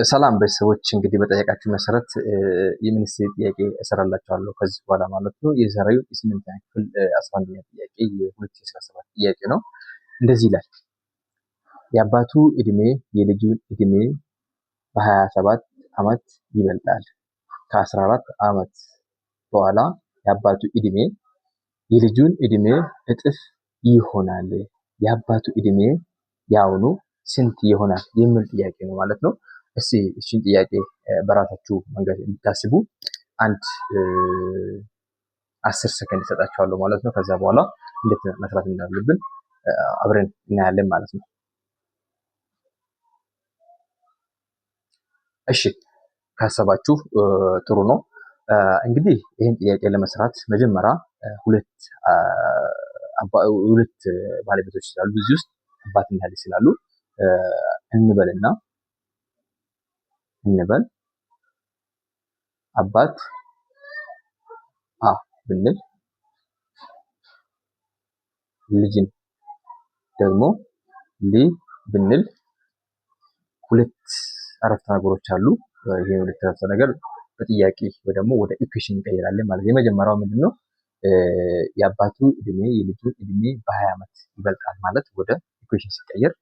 ሰላም ቤተሰቦች እንግዲህ በጠየቃችሁ መሰረት የሚኒስትሪ ጥያቄ እሰራላችኋለሁ ከዚህ በኋላ ማለት ነው። የዛሬው የ8ኛ ክፍል 11ኛ ጥያቄ የ2017 ጥያቄ ነው። እንደዚህ ይላል። የአባቱ እድሜ የልጁን እድሜ በ27 ዓመት ይበልጣል። ከ14 ዓመት በኋላ የአባቱ እድሜ የልጁን እድሜ እጥፍ ይሆናል። የአባቱ እድሜ ያውኑ ስንት ይሆናል የሚል ጥያቄ ነው ማለት ነው። እስቲ እቺን ጥያቄ በራሳችሁ መንገድ እንድታስቡ አንድ 10 ሰከንድ ሰጣችኋለሁ ማለት ነው። ከዛ በኋላ እንዴት መስራት እንዳለብን አብረን እናያለን ማለት ነው። እሺ ካሰባችሁ ጥሩ ነው። እንግዲህ ይህን ጥያቄ ለመስራት መጀመሪያ ሁለት ባለቤቶች ስላሉ እዚህ ውስጥ አባትና ልጅ ስላሉ እንበል አባት አ ብንል ልጅን ደግሞ ሊ ብንል ሁለት አረፍተ ነገሮች አሉ። ይሄ ሁለት አረፍተ ነገር በጥያቄ ወይ ደግሞ ወደ ኢኩዌሽን እንቀይራለን ማለት ነው። የመጀመሪያው ምንድነው? የአባቱ እድሜ የልጁን እድሜ በ20 ዓመት ይበልጣል ማለት ወደ ኢኩዌሽን ሲቀየር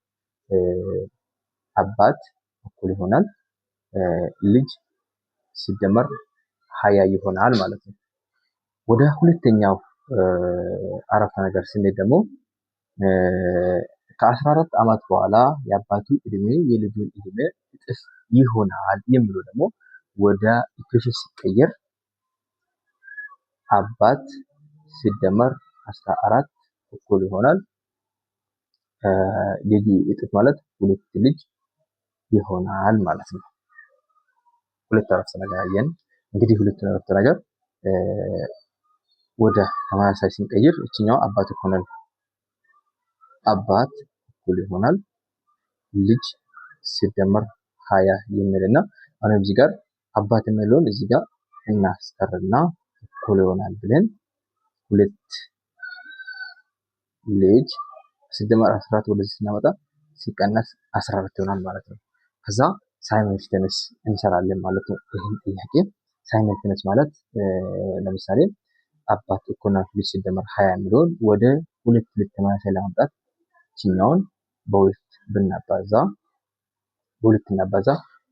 አባት እኩል ይሆናል ልጅ ሲደመር 20 ይሆናል ማለት ነው። ወደ ሁለተኛው አረፍተ ነገር ስንሄድ ደግሞ ከ14 ዓመት በኋላ የአባቱ እድሜ የልጁን እድሜ እጥፍ ይሆናል የሚለው ደግሞ ወደ ኢኩዌሽን ሲቀየር አባት ሲደመር 14 እኩል ይሆናል ልጁ እጥፍ ማለት ሁለት ልጅ ይሆናል ማለት ነው። ሁለት አረፍተ ነገር አየን። እንግዲህ ሁለት አረፍተ ነገር ወደ ተመሳሳይ ስንቀይር እቺኛው አባት እኩል ይሆናል ልጅ ሲደመር 20 የሚልና አሁን እዚህ ጋር አባት የሚለውን እዚህ ጋር እናስቀርና እኩል ይሆናል ብለን ሁለት ልጅ ሲደመር 14 ወደዚህ ስናመጣ ሲቀነስ 14 ይሆናል ማለት ነው። ከዛ ሳይመልተንስ እንሰራለን ማለት ነው። ይሄን ጥያቄ ሳይመልተንስ ማለት ለምሳሌ አባት እኩል ነው ልጅ ሲደመር 20 የሚለውን ወደ ሁለት ተመሳሳይ ለማምጣት እቺኛውን በሁለት ብናባዛ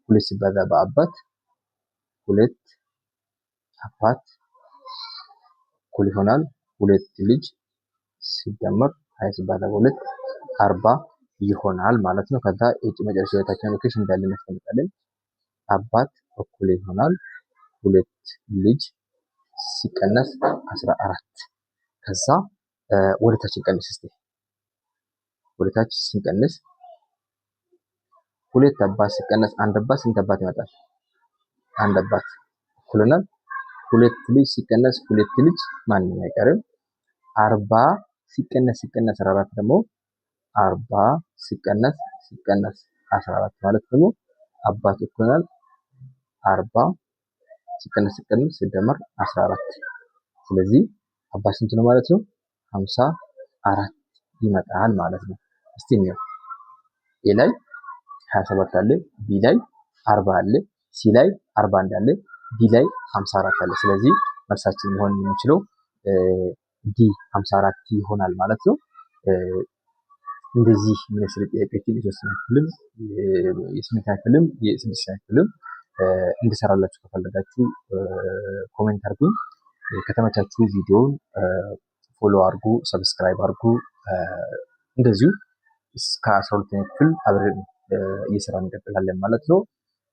ሁለት ሲባዛ በአባት ሁለት አባት እኩል ይሆናል ሁለት ልጅ ሲደመር 20 ሲባዛ በሁለት 40 ይሆናል ማለት ነው። ከዛ መጨረሻ የታችኛውን ኢኩዌሽን እንዳለ እናስቀምጣለን። አባት እኩል ይሆናል ሁለት ልጅ ሲቀነስ 14 ከዛ ወደ ታች እንቀንስ እስቲ ወደ ታች ስንቀንስ ሁለት አባት ሲቀነስ አንድ አባት ስንት አባት ይመጣል? አንድ አባት እኩል ይሆናል ሁለት ልጅ ሲቀነስ ሁለት ልጅ ማንም አይቀርም 40 ሲቀነስ 14 ደግሞ 40 ሲቀነስ 14 ማለት ደግሞ አባት እኩል ይሆናል 40 ሲቀነስ ሲደመር 14 ስለዚህ አባት ስንት ነው ማለት ነው? 54 ይመጣል ማለት ነው። እስቲ እንየው። ኤ ላይ 27 አለ፣ ቢ ላይ 40 አለ፣ ሲ ላይ 41 አለ፣ ዲ ላይ 54 አለ። ስለዚህ መልሳችን ሊሆን የሚችለው ዲ 54 ይሆናል ማለት ነው። እንደዚህ የሚመስል ጥያቄዎችን የሶስተኛ ክፍልም የ8ኛ ክፍልም የ6ኛ ክፍልም እንድሰራላችሁ ከፈለጋችሁ ኮሜንት አድርጉኝ። ከተመቻችሁ ቪዲዮውን ፎሎ አድርጉ፣ ሰብስክራይብ አድርጉ። እንደዚሁ እስከ 12ኛ ክፍል አብረን እየሰራን እንቀጥላለን ማለት ነው።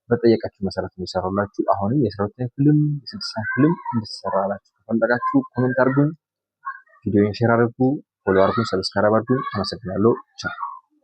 በጠየቃችሁ መሰረት ነው የሰራላችሁ። አሁንም የ12ኛ ክፍልም የ6ኛ ክፍልም እንድሰራላችሁ ከፈለጋችሁ ኮሜንት አድርጉኝ፣ ቪዲዮውን ሼር አድርጉ፣ ፎሎ አድርጉ፣ ሰብስክራይብ አድርጉ። አመሰግናለሁ። ቻው